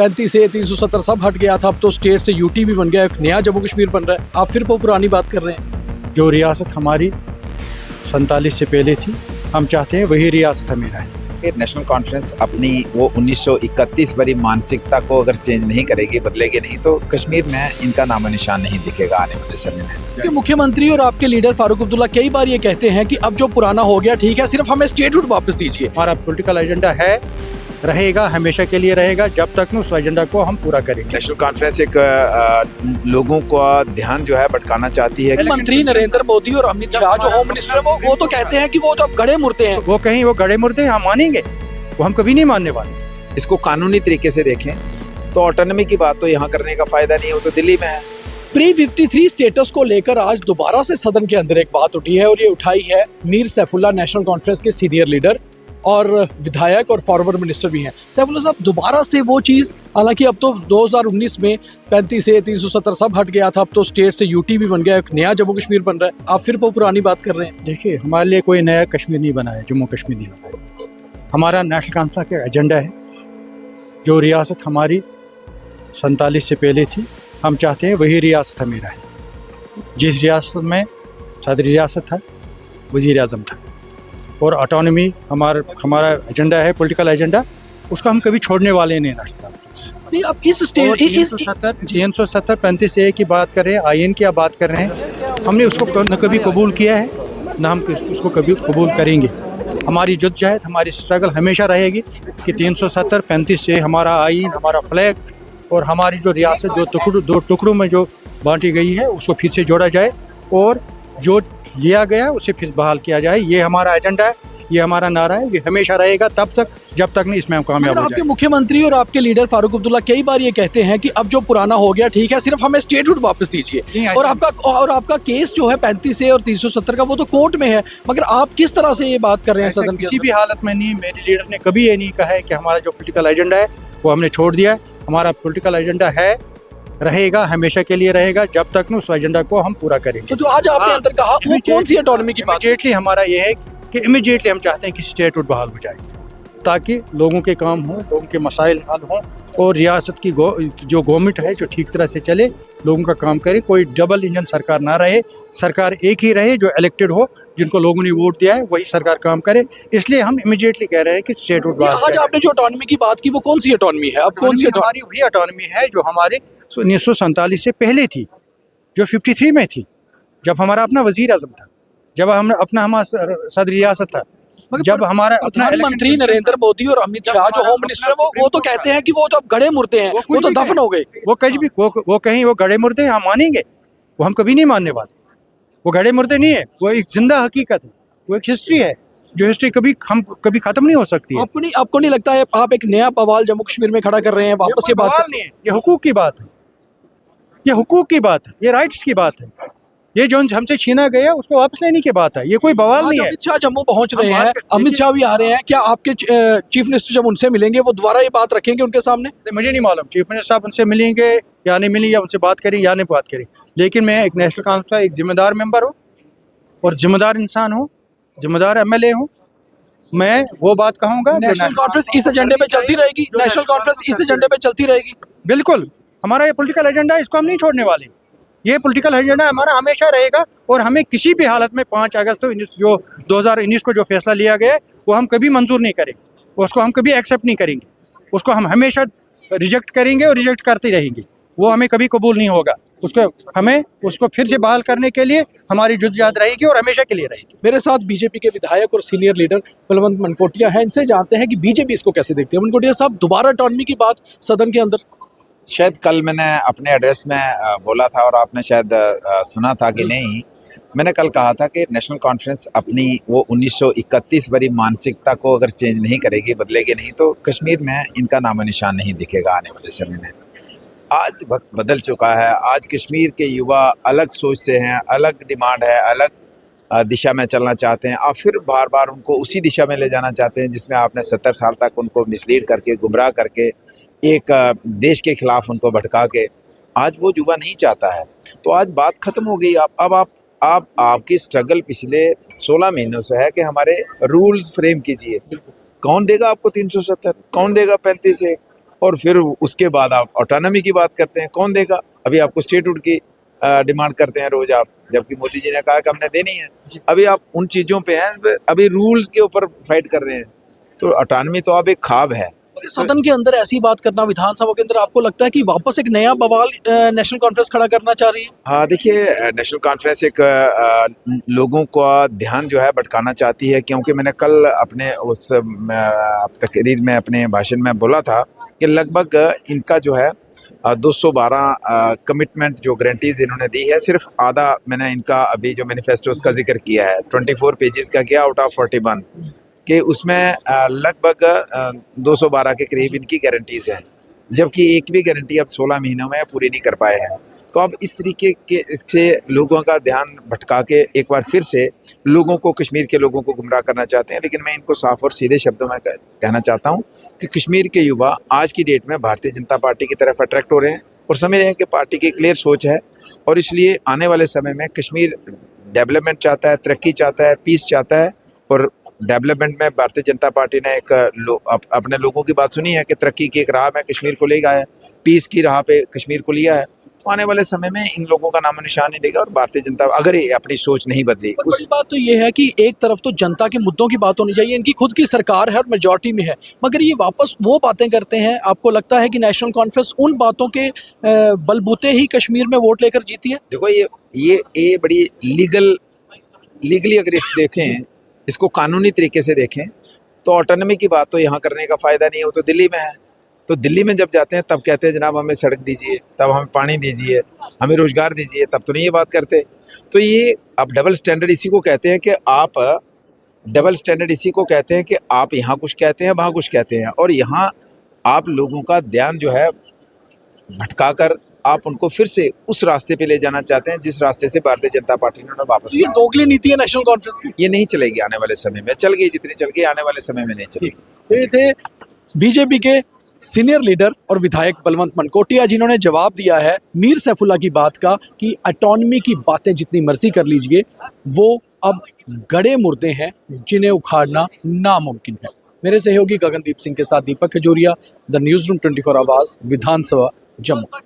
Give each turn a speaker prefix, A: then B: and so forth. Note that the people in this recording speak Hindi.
A: 35 से 370 सब हट गया था, अब तो स्टेट से यूटी भी बन गया, एक नया जम्मू कश्मीर बन रहा है। आप फिर वो पुरानी बात कर रहे हैं।
B: जो रियासत हमारी 47 से पहले थी, हम चाहते हैं वही रियासत हमें रहे।
C: नेशनल कॉन्फ्रेंस अपनी वो 1931 वाली मानसिकता को अगर चेंज नहीं करेगी, बदलेगी नहीं, तो कश्मीर में इनका नामो निशान नहीं दिखेगा आने वाले समय में।
A: क्योंकि मुख्यमंत्री और आपके लीडर फारूक अब्दुल्ला कई बार ये कहते हैं कि अब जो पुराना हो गया ठीक है, सिर्फ हमें स्टेटहुड वापस दीजिए।
B: हमारा पॉलिटिकल एजेंडा है, रहेगा, हमेशा के लिए रहेगा, जब तक उस एजेंडा को हम पूरा करेंगे।
C: नेशनल कॉन्फ्रेंस एक लोगों का ध्यान जो है भटकाना चाहती है।
A: मंत्री नरेंद्र मोदी और अमित शाह जो होम मिनिस्टर है वो तो कहते हैं कि वो तो अब गड़े मुर्दे हैं।
B: वो कहीं वो गड़े मुर्दे हम मानेंगे, वो हम कभी नहीं मानने वाले।
C: इसको कानूनी तरीके से देखें तो ऑटोनॉमी की बात तो यहाँ करने का फायदा नहीं है, वो तो दिल्ली में है।
A: प्री 53 स्टेटस को लेकर आज दोबारा से सदन के अंदर एक बात उठी है और ये उठाई है मीर सैफुल्लाह, नेशनल कॉन्फ्रेंस के सीनियर लीडर और विधायक और फॉरवर्ड मिनिस्टर भी हैं। सैफुल्लाह साहब, दोबारा से वो चीज़, हालांकि अब तो 2019 में 35 से 370 सब हट गया था, अब तो स्टेट से यूटी भी बन गया, एक नया जम्मू कश्मीर बन रहा है। आप फिर वो पुरानी बात कर रहे हैं।
B: देखिए, हमारे लिए कोई नया कश्मीर नहीं बना है, जम्मू कश्मीर नहीं बना है। हमारा नेशनल कॉन्फ्रेंस का एजेंडा है, जो रियासत हमारी 47 से पहले थी, हम चाहते हैं वही रियासत हमें रहे। जिस रियासत में सदर रियासत था, वज़ीर आज़म था, और ऑटोनॉमी हमारा एजेंडा है, पॉलिटिकल एजेंडा, उसको हम कभी छोड़ने वाले नहीं। नेशनल कॉन्फ्रेंस
A: नहीं, अब इस स्टेट
B: 370 35 ए की बात कर रहे हैं, आईएन की बात कर रहे हैं, हमने उसको न कभी कबूल किया है, न हम उसको कभी कबूल करेंगे। हमारी जद्दोजहद, हमारी स्ट्रगल हमेशा रहेगी कि 370 35 से हमारा आईन, हमारा फ्लैग और हमारी जो रियासत जो दो टुकड़ों में जो बांटी गई है, उसको फिर से जोड़ा जाए और जो लिया गया उसे फिर बहाल किया जाए। ये हमारा एजेंडा है, ये हमारा नारा है, ये हमेशा रहेगा तब तक जब तक नहीं इसमें हम कामयाब हो जाए।
A: आपके मुख्यमंत्री और आपके लीडर फारूक अब्दुल्ला कई बार ये कहते हैं कि अब जो पुराना हो गया ठीक है, सिर्फ हमें स्टेटहुड वापस दीजिए। और आपका केस जो है 35 से और 370 का, वो तो कोर्ट में है, मगर आप किस तरह से ये बात कर रहे हैं सदन?
B: किसी भी हालत में नहीं। मेरे लीडर ने कभी ये नहीं कहा है कि हमारा जो पॉलिटिकल एजेंडा है वो हमने छोड़ दिया है। हमारा पॉलिटिकल एजेंडा है, रहेगा, हमेशा के लिए रहेगा, जब तक उस एजेंडा को हम पूरा करेंगे।
A: तो जो आज आपने अंदर कहा, वो कौन सी ऑटोनॉमी की बात?
B: इमीडिएटली हमारा ये है कि इमीडिएटली हम चाहते हैं कि स्टेटहुड बहाल हो जाए, ताकि लोगों के काम हों, लोगों के मसाइल हल हों और रियासत की जो गवर्नमेंट है जो ठीक तरह से चले, लोगों का काम करे। कोई डबल इंजन सरकार ना रहे, सरकार एक ही रहे जो इलेक्टेड हो, जिनको लोगों ने वोट दिया है वही सरकार काम करे। इसलिए हम इमीडिएटली कह रहे हैं कि स्टेटहुड बहाल।
A: आज आपने जो ऑटोनॉमी की बात की, वो कौन सी ऑटोनॉमी है? अब कौन सी?
B: हमारी वही ऑटोनॉमी है जो हमारे 1947 से पहले थी, जो 53 में थी, जब हमारा अपना वजीर आजम था, जब हमारा सदर रियासत था, जब हमारा
A: प्रधानमंत्री नरेंद्र मोदी और अमित शाह जो होम मिनिस्टर है वो तो कहते हैं कि वो तो अब गड़े मुर्दे हैं, वो तो दफन हो गए।
B: वो कहीं वो गड़े मुर्दे हम मानेंगे, वो हम कभी नहीं मानने वाले। वो गड़े मुर्दे नहीं है, वो एक जिंदा हकीकत है, वो एक हिस्ट्री है, जो हिस्ट्री कभी खत्म नहीं हो सकती है।
A: आपको नहीं लगता है आप एक नया बवाल जम्मू कश्मीर में खड़ा कर रहे हैं? वापस ये बात
B: नहीं है, ये हुकूक की बात है, ये हुकूक की बात है, ये राइट्स की बात है। ये जो हमसे छीना गया उसको वापस लेने की बात है, ये कोई बवाल नहीं है।
A: अमित शाह जम्मू पहुंच रहे हैं, अमित शाह भी आ रहे हैं, क्या आपके चीफ मिनिस्टर जब उनसे मिलेंगे वो दोबारा ये बात रखेंगे उनके सामने?
B: मुझे नहीं मालूम चीफ मिनिस्टर साहब उनसे मिलेंगे या नहीं मिलेंगे, या उनसे बात करें या नहीं बात करें, लेकिन मैं एक नेशनल कॉन्फ्रेंस का एक जिम्मेदार मेंबर हूँ और जिम्मेदार इंसान हूँ, जिम्मेदार MLA हूँ। मैं वो बात कहूँगा।
A: नेशनल कॉन्फ्रेंस इस एजेंडे पे चलती रहेगी, नेशनल कॉन्फ्रेंस इस एजेंडे पे चलती रहेगी।
B: बिल्कुल, हमारा ये पॉलिटिकल एजेंडा है, इसको हम नहीं छोड़ने वाले। ये पॉलिटिकल एजेंडा हमारा हमेशा रहेगा और हमें किसी भी हालत में 5 अगस्त जो 2019 को जो फैसला लिया गया है वो हम कभी मंजूर नहीं करेंगे, उसको हम कभी एक्सेप्ट नहीं करेंगे, उसको हम हमेशा रिजेक्ट करेंगे और रिजेक्ट करते रहेंगे। वो हमें कभी कबूल नहीं होगा। उसको फिर से बहाल करने के लिए हमारी जद्दोजहद रहेगी और हमेशा के लिए रहेगी।
A: मेरे साथ बीजेपी के विधायक और सीनियर लीडर बलवंत मनकोटिया हैं, इनसे जानते हैं कि बीजेपी इसको कैसे देखती है। मनकोटिया साहब, दोबारा ऑटोनॉमी की बात सदन के अंदर,
C: शायद कल मैंने अपने एड्रेस में बोला था और आपने शायद सुना था कि नहीं। मैंने कल कहा था कि नेशनल कॉन्फ्रेंस अपनी वो 1931 वाली मानसिकता को अगर चेंज नहीं करेगी, बदलेगी नहीं, तो कश्मीर में इनका नामो निशान नहीं दिखेगा आने वाले समय में। आज वक्त बदल चुका है, आज कश्मीर के युवा अलग सोच से हैं, अलग डिमांड है, अलग दिशा में चलना चाहते हैं। आप फिर बार बार उनको उसी दिशा में ले जाना चाहते हैं जिसमें आपने 70 साल तक उनको मिसलीड करके, गुमराह करके, एक देश के खिलाफ उनको भटका के, आज वो युवा नहीं चाहता है। तो आज बात ख़त्म हो गई। अब आपकी स्ट्रगल पिछले 16 महीनों से है कि हमारे रूल्स फ्रेम कीजिए। कौन देगा आपको 370? कौन देगा 35 से? और फिर उसके बाद आप ऑटोनॉमी की बात करते हैं, कौन देगा? अभी आपको स्टेटहुड की डिमांड करते हैं रोज आप, जबकि मोदी जी ने कहा कि हमने देनी है। अभी आप उन चीज़ों पे हैं, अभी रूल्स के ऊपर फाइट कर रहे हैं। तो ऑटोनॉमी तो अब एक ख्वाब है।
A: सदन के अंदर ऐसी बात करना, विधानसभा के अंदर, आपको लगता है कि वापस एक नया बवाल नेशनल कॉन्फ्रेंस खड़ा करना चाह रही है?
C: हाँ, देखिए, नेशनल कॉन्फ्रेंस एक लोगों का ध्यान जो है भटकाना चाहती है, क्योंकि मैंने कल अपने उस तकरीर में, अपने भाषण में बोला था कि लगभग इनका जो है 212 कमिटमेंट जो गारंटीज इन्होंने दी है, सिर्फ आधा मैंने इनका अभी जो मैनिफेस्टो उसका जिक्र किया है, 24 पेजेस का किया आउट ऑफ 41, कि उसमें लगभग 212 के करीब इनकी गारंटीज हैं, जबकि एक भी गारंटी अब 16 महीनों में पूरी नहीं कर पाए हैं। तो अब इस तरीके के से लोगों का ध्यान भटका के एक बार फिर से लोगों को, कश्मीर के लोगों को गुमराह करना चाहते हैं। लेकिन मैं इनको साफ और सीधे शब्दों में कहना चाहता हूं कि कश्मीर के युवा आज की डेट में भारतीय जनता पार्टी की तरफ अट्रैक्ट हो रहे हैं और समझ रहे हैं कि पार्टी की क्लियर सोच है, और इसलिए आने वाले समय में कश्मीर डेवलपमेंट चाहता है, तरक्की चाहता है, पीस चाहता है। और डेवलपमेंट में भारतीय जनता पार्टी ने एक अपने लोगों की बात सुनी है कि तरक्की की एक राह में कश्मीर को ले गया है, पीस की राह पे कश्मीर को लिया है। तो आने वाले समय में इन लोगों का नाम निशान नहीं देगा, और भारतीय जनता अगर ये अपनी सोच नहीं बदली।
A: पर बड़ी बात तो ये है कि एक तरफ तो जनता के मुद्दों की बात होनी चाहिए, इनकी खुद की सरकार है और मेजॉरिटी में है, मगर ये वापस वो बातें करते हैं। आपको लगता है कि नेशनल कॉन्फ्रेंस उन बातों के बलबूते ही कश्मीर में वोट लेकर जीती है?
C: देखो, ये बड़ी लीगली अगर इस देखें, इसको कानूनी तरीके से देखें, तो ऑटोनॉमी की बात तो यहाँ करने का फ़ायदा नहीं है, वो तो दिल्ली में है। तो दिल्ली में जब जाते हैं तब कहते हैं जनाब हमें सड़क दीजिए, तब हमें पानी दीजिए, हमें रोज़गार दीजिए, तब तो नहीं ये बात करते। तो ये अब डबल स्टैंडर्ड इसी को कहते हैं कि आप यहाँ कुछ कहते हैं, वहाँ कुछ कहते हैं, और यहाँ आप लोगों का ध्यान जो है भटकाकर आप उनको फिर से उस रास्ते पे ले जाना चाहते हैं जिस रास्ते से भारतीय जनता पार्टी ने वापस
A: ये दोगली नीति है नेशनल कॉन्फ्रेंस की।
C: ये नहीं चलेगी आने वाले समय में। चल गई जितनी चल गई, आने वाले समय में नहीं चलेगी।
A: तो ये थे बीजेपी के सीनियर लीडर और विधायक बलवंत मनकोटिया, जिन्होंने जवाब दिया है मीर सैफुल्लाह की बात का कि ऑटोनॉमी की बातें जितनी मर्जी कर लीजिए, वो अब गड़े मुर्दे हैं जिन्हें उखाड़ना नामुमकिन है। मेरे सहयोगी गगनदीप सिंह के साथ दीपक खजूरिया, द न्यूज़ रूम 24 आवाज़, विधानसभा, जम्मू।